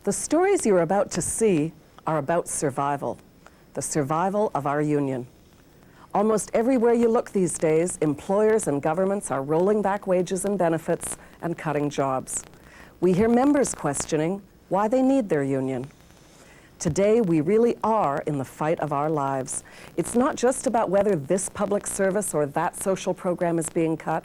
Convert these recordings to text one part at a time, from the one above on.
The stories you're about to see are about survival, the survival of our union. Almost everywhere you look these days, employers and governments are rolling back wages and benefits and cutting jobs. We hear members questioning why they need their union. Today, we really are in the fight of our lives. It's not just about whether this public service or that social program is being cut.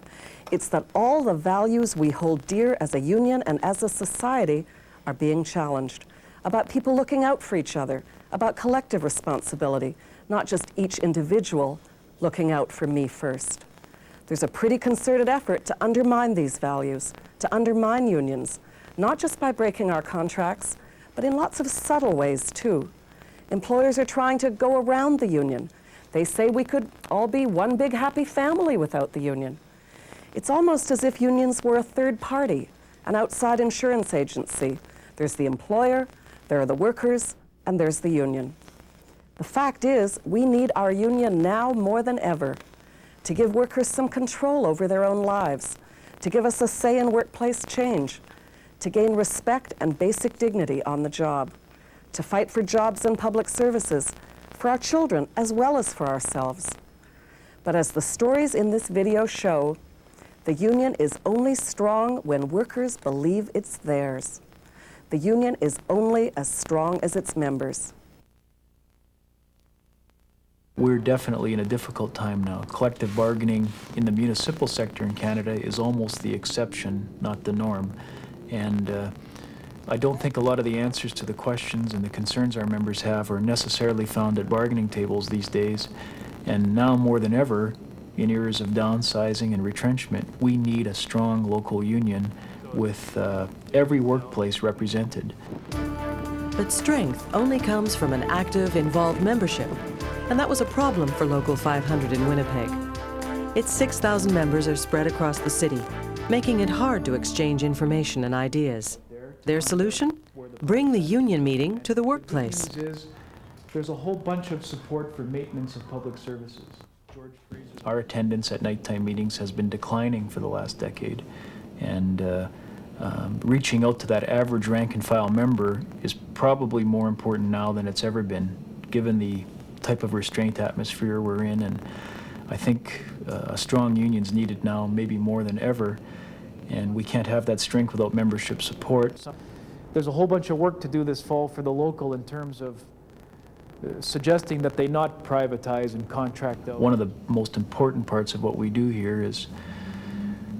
It's that all the values we hold dear as a union and as a society are being challenged. About people looking out for each other, about collective responsibility, not just each individual looking out for me first. There's a pretty concerted effort to undermine these values, to undermine unions, not just by breaking our contracts, but in lots of subtle ways too. Employers are trying to go around the union. They say we could all be one big happy family without the union. It's almost as if unions were a third party, an outside insurance agency. There's the employer, there are the workers, and there's the union. The fact is, we need our union now more than ever to give workers some control over their own lives, to give us a say in workplace change, to gain respect and basic dignity on the job, to fight for jobs and public services, for our children as well as for ourselves. But as the stories in this video show, the union is only strong when workers believe it's theirs. The union is only as strong as its members. We're definitely in a difficult time now. Collective bargaining in the municipal sector in Canada is almost the exception, not the norm. And I don't think a lot of the answers to the questions and the concerns our members have are necessarily found at bargaining tables these days. And now more than ever, in eras of downsizing and retrenchment, we need a strong local union with every workplace represented. But strength only comes from an active, involved membership. And that was a problem for Local 500 in Winnipeg. Its 6,000 members are spread across the city, making it hard to exchange information and ideas. Their solution? Bring the union meeting to the workplace. The good news is there's a whole bunch of support for maintenance of public services. Our attendance at nighttime meetings has been declining for the last decade, and reaching out to that average rank and file member is probably more important now than it's ever been, given the type of restraint atmosphere we're in. And I think a strong union's needed now, maybe more than ever, and we can't have that strength without membership support. There's a whole bunch of work to do this fall for the local in terms of suggesting that they not privatize and contract out. One of the most important parts of what we do here is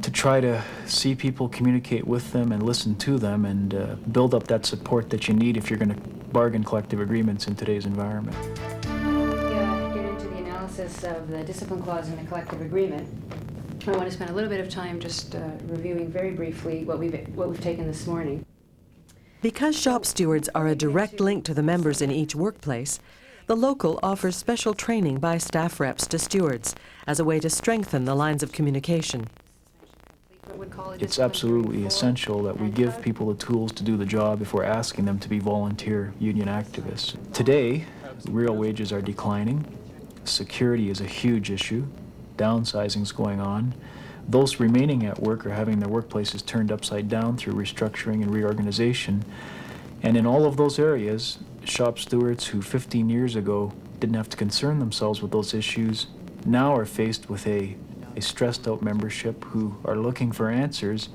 to try to see people, communicate with them and listen to them, and build up that support that you need if you're going to bargain collective agreements in today's environment. Get into the analysis of the discipline clause in the collective agreement. I want to spend a little bit of time just reviewing very briefly what we've taken this morning. Because shop stewards are a direct link to the members in each workplace, the local offers special training by staff reps to stewards as a way to strengthen the lines of communication. It's absolutely essential that we give people the tools to do the job if we're asking them to be volunteer union activists. Today, real wages are declining. Security is a huge issue. Downsizing's going on. Those remaining at work are having their workplaces turned upside down through restructuring and reorganization. And in all of those areas, shop stewards who 15 years ago didn't have to concern themselves with those issues now are faced with a stressed out membership who are looking for answers,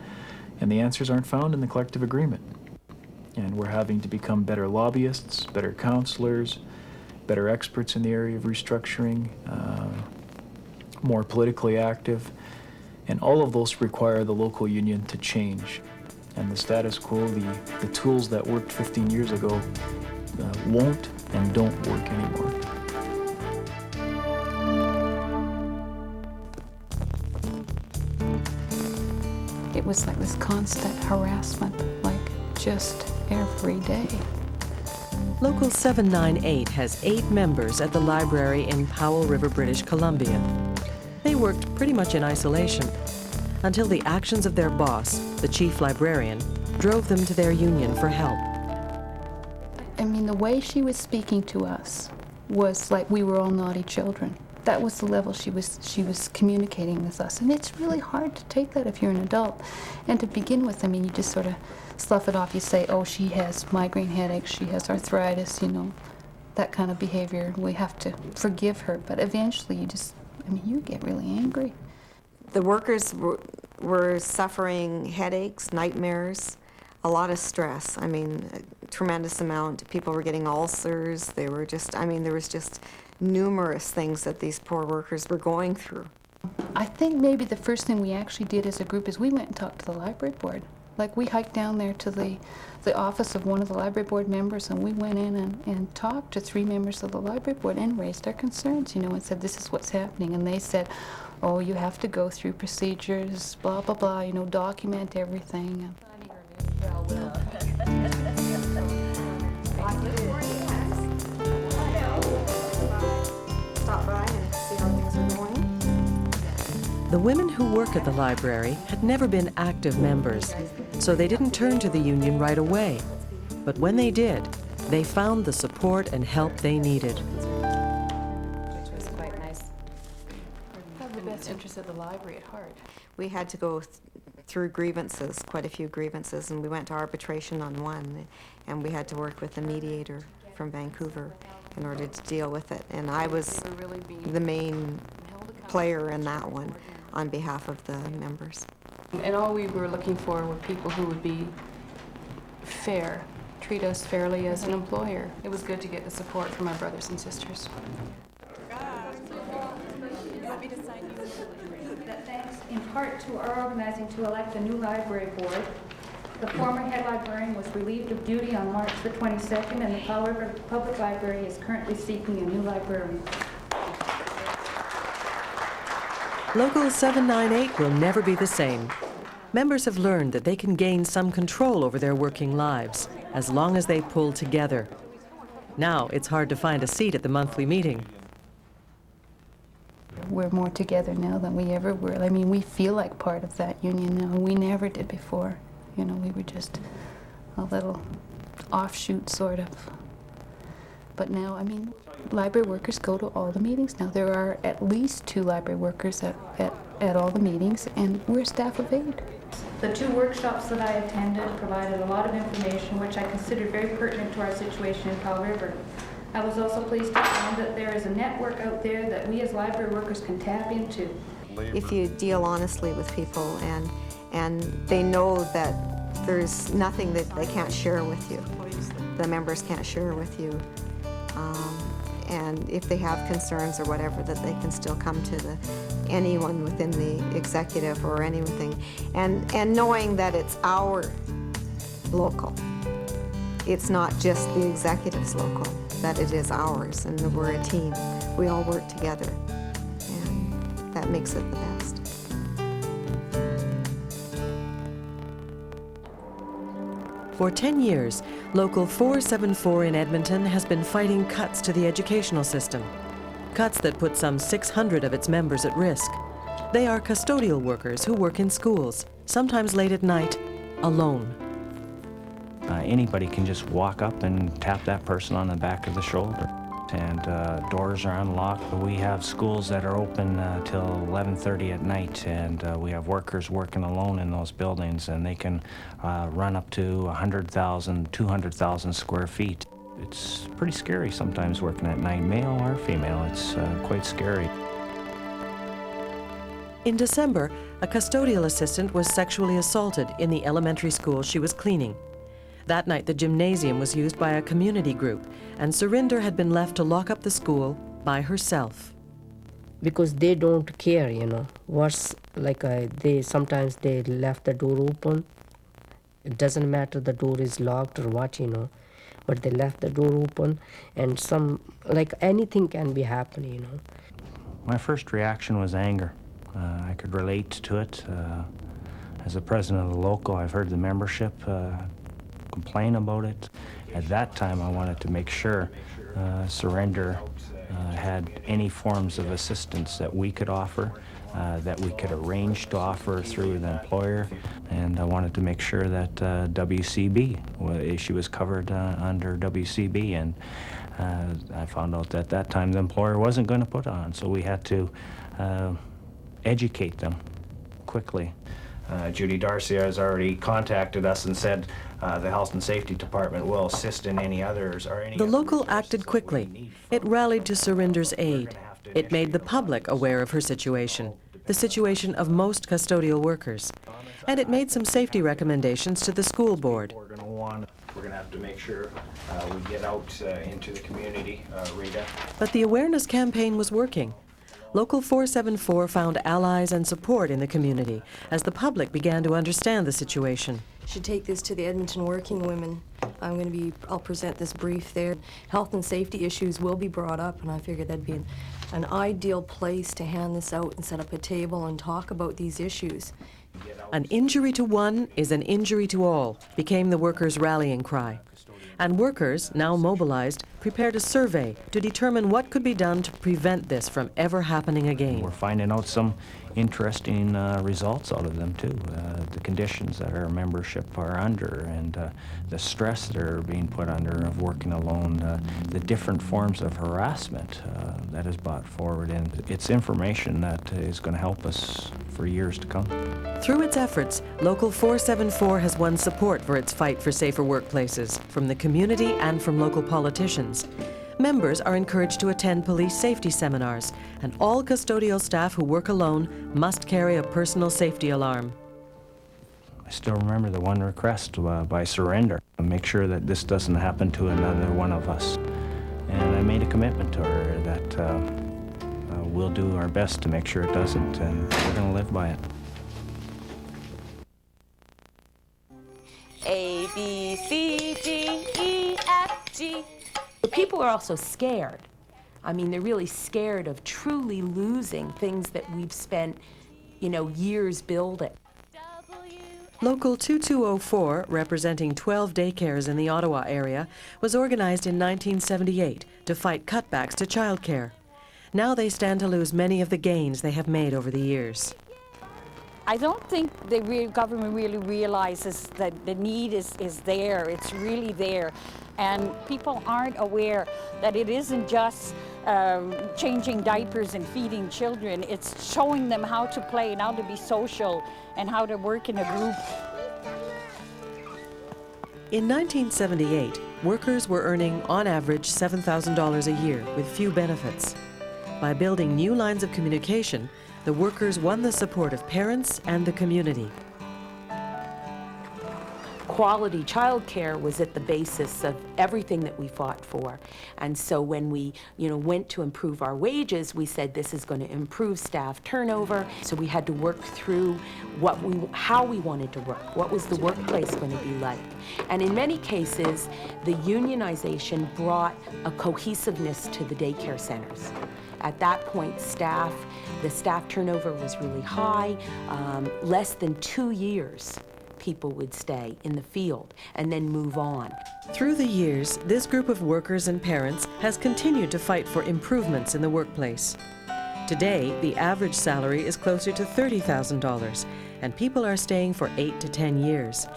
and the answers aren't found in the collective agreement. And we're having to become better lobbyists, better counselors, better experts in the area of restructuring, more politically active, and all of those require the local union to change. And the status quo, the tools that worked 15 years ago won't and don't work anymore. It was like this constant harassment, like just every day. Local 798 has 8 members at the library in Powell River, British Columbia. They worked pretty much in isolation until the actions of their boss, the chief librarian, drove them to their union for help. I mean, the way she was speaking to us was like we were all naughty children. that was the level she was communicating with us. And it's really hard to take that if you're an adult. And to begin with, I mean, you just sort of slough it off. You say, oh, she has migraine headaches, she has arthritis, you know, that kind of behavior. We have to forgive her. But eventually you get really angry. The workers were suffering headaches, nightmares, a lot of stress. I mean, a tremendous amount. People were getting ulcers. They were just, I mean, there was just numerous things that these poor workers were going through. I think maybe the first thing we actually did as a group is we went and talked to the library board. Like, we hiked down there to the office of one of the library board members, and we went in and talked to 3 members of the library board and raised our concerns, you know, and said, this is what's happening. And they said, oh, you have to go through procedures, blah, blah, blah, you know, document everything. Stop by and see how things are going. The women who work at the library had never been active members, so they didn't turn to the union right away. But when they did, they found the support and help they needed. Which was quite nice. Have the best interests of the library at heart. We had to go through grievances, quite a few grievances, and we went to arbitration on one, and we had to work with a mediator from Vancouver in order to deal with it. And I was the main player in that one on behalf of the members. And all we were looking for were people who would be fair, treat us fairly as an employer. It was good to get the support from our brothers and sisters. That thanks in part to our organizing to elect a new library board, the former head librarian was relieved of duty on March the 22nd, and the Powell River Public Library is currently seeking a new librarian. Local 798 will never be the same. Members have learned that they can gain some control over their working lives, as long as they pull together. Now it's hard to find a seat at the monthly meeting. We're more together now than we ever were. I mean, we feel like part of that union now. We never did before. You know, we were just a little offshoot, sort of. But now, I mean, library workers go to all the meetings now. There are at least 2 library workers at all the meetings, and we're a staff of 8. The 2 workshops that I attended provided a lot of information which I considered very pertinent to our situation in Powell River. I was also pleased to find that there is a network out there that we as library workers can tap into. If you deal honestly with people and they know that there's nothing that they can't share with you, the members can't share with you, and if they have concerns or whatever, that they can still come to anyone within the executive or anything, and knowing that it's our local. It's not just the executive's local, that it is ours, and that we're a team. We all work together, and that makes it the best. For 10 years, Local 474 in Edmonton has been fighting cuts to the educational system. Cuts that put some 600 of its members at risk. They are custodial workers who work in schools, sometimes late at night, alone. Anybody can just walk up and tap that person on the back of the shoulder. And doors are unlocked. We have schools that are open till 11:30 at night, and we have workers working alone in those buildings, and they can run up to 100,000, 200,000 square feet. It's pretty scary sometimes working at night, male or female. It's quite scary. In December, a custodial assistant was sexually assaulted in the elementary school she was cleaning. That night, the gymnasium was used by a community group, and Surinder had been left to lock up the school by herself. Because they don't care, you know. Sometimes they left the door open. It doesn't matter the door is locked or what, you know. But they left the door open, and anything can be happening, you know. My first reaction was anger. I could relate to it. As the president of the local, I've heard the membership complain about it. At that time, I wanted to make sure Surinder had any forms of assistance that we could offer that we could arrange to offer through the employer, and I wanted to make sure that WCB, she was covered under WCB, and I found out that that time the employer wasn't going to put on, so we had to educate them quickly. Judy Darcy has already contacted us and said the Health and Safety Department will assist in any others or any. The local acted quickly. It rallied to Surinder's aid. It made the public aware of her situation, the situation of most custodial workers, and it made some safety recommendations to the school board. We're going to have to make sure we get out into the community, Rita. But the awareness campaign was working. Local 474 found allies and support in the community as the public began to understand the situation. Should take this to the Edmonton working women. I'll present this brief there. Health and safety issues will be brought up, and I figured that'd be an ideal place to hand this out and set up a table and talk about these issues. An injury to one is an injury to all became the workers' rallying cry. And workers, now mobilized, prepared a survey to determine what could be done to prevent this from ever happening again. We're finding out some interesting results out of them too. The conditions that our membership are under, and the stress they're being put under of working alone, the different forms of harassment that is brought forward, and it's information that is going to help us for years to come. Through its efforts, Local 474 has won support for its fight for safer workplaces from the community and from local politicians. Members are encouraged to attend police safety seminars, and all custodial staff who work alone must carry a personal safety alarm. I still remember the one request by Surrender, make sure that this doesn't happen to another one of us. And I made a commitment to her that we'll do our best to make sure it doesn't, and we're going to live by it. A, B, C, D, E, F, G. People are also scared. I mean, they're really scared of truly losing things that we've spent, years building. Local 2204, representing 12 daycares in the Ottawa area, was organized in 1978 to fight cutbacks to childcare. Now they stand to lose many of the gains they have made over the years. I don't think the government really realizes that the need is there. It's really there. And people aren't aware that it isn't just changing diapers and feeding children. It's showing them how to play and how to be social and how to work in a group. In 1978, workers were earning on average $7,000 a year with few benefits. By building new lines of communication, the workers won the support of parents and the community. Quality childcare was at the basis of everything that we fought for. And so when we, went to improve our wages, we said this is going to improve staff turnover. So we had to work through how we wanted to work. What was the workplace going to be like? And in many cases, the unionization brought a cohesiveness to the daycare centers. At that point, the staff turnover was really high. Less than 2 years people would stay in the field and then move on. Through the years, this group of workers and parents has continued to fight for improvements in the workplace. Today, the average salary is closer to $30,000, and people are staying for 8 to 10 years.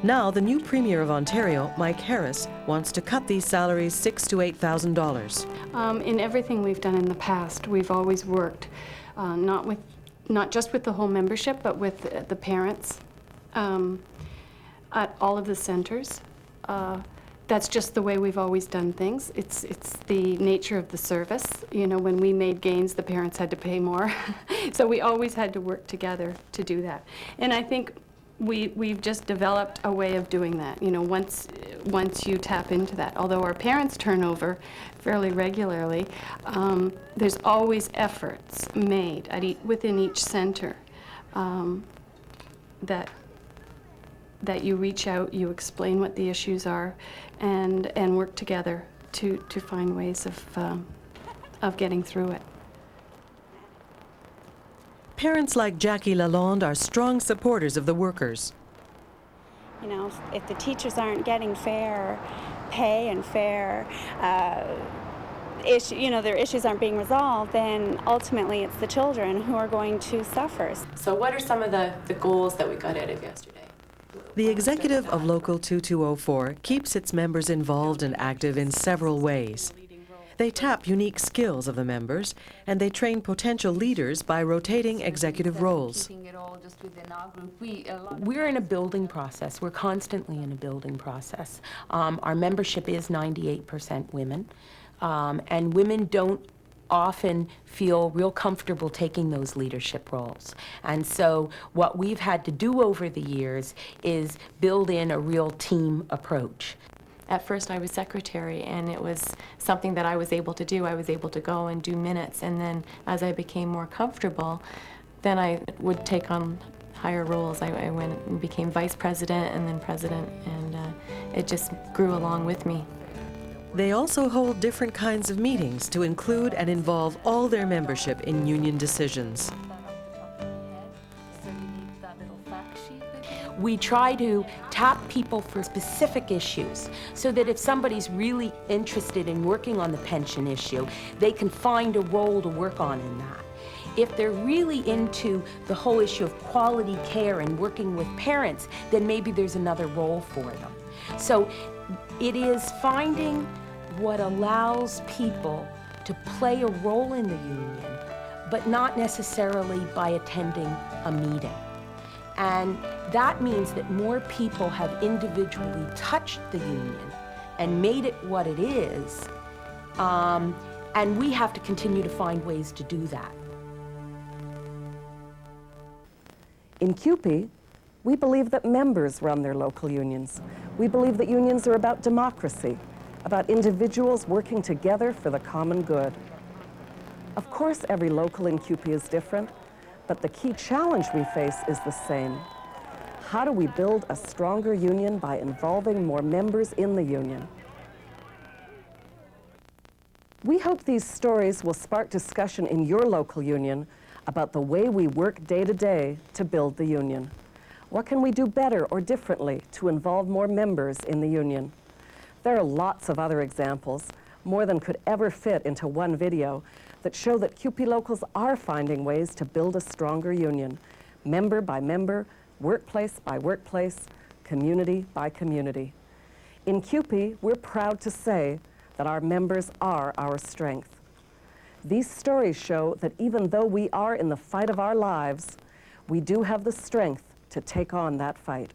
Now, the new Premier of Ontario, Mike Harris, wants to cut these salaries $6,000 to $8,000. In everything we've done in the past, we've always worked not just with the whole membership, but with the parents at all of the centers. That's just the way we've always done things. It's the nature of the service. When we made gains, the parents had to pay more. So we always had to work together to do that. And I think we've just developed a way of doing that, once you tap into that. Although our parents turn over fairly regularly, there's always efforts made within each center that you reach out, you explain what the issues are, and work together to find ways of getting through it. Parents like Jackie Lalonde are strong supporters of the workers. If the teachers aren't getting fair pay and fair their issues aren't being resolved, then ultimately it's the children who are going to suffer. So what are some of the goals that we got out of yesterday? The executive of Local 2204 keeps its members involved and active in several ways. They tap unique skills of the members, and they train potential leaders by rotating executive roles. We're in a building process. We're constantly in a building process. Our membership is 98% women, and women don't often feel real comfortable taking those leadership roles. And so what we've had to do over the years is build in a real team approach. At first I was secretary, and it was something that I was able to do. I was able to go and do minutes, and then as I became more comfortable, then I would take on higher roles. I went and became vice president and then president, and it just grew along with me. They also hold different kinds of meetings to include and involve all their membership in union decisions. We try to tap people for specific issues so that if somebody's really interested in working on the pension issue, they can find a role to work on in that. If they're really into the whole issue of quality care and working with parents, then maybe there's another role for them. So it is finding what allows people to play a role in the union, but not necessarily by attending a meeting. And that means that more people have individually touched the union and made it what it is, and we have to continue to find ways to do that. In CUPE, we believe that members run their local unions. We believe that unions are about democracy, about individuals working together for the common good. Of course, every local in CUPE is different, but the key challenge we face is the same. How do we build a stronger union by involving more members in the union? We hope these stories will spark discussion in your local union about the way we work day to day to build the union. What can we do better or differently to involve more members in the union? There are lots of other examples, more than could ever fit into one video, that show that CUPE locals are finding ways to build a stronger union, member by member, workplace by workplace, community by community. In CUPE, we're proud to say that our members are our strength. These stories show that even though we are in the fight of our lives, we do have the strength to take on that fight.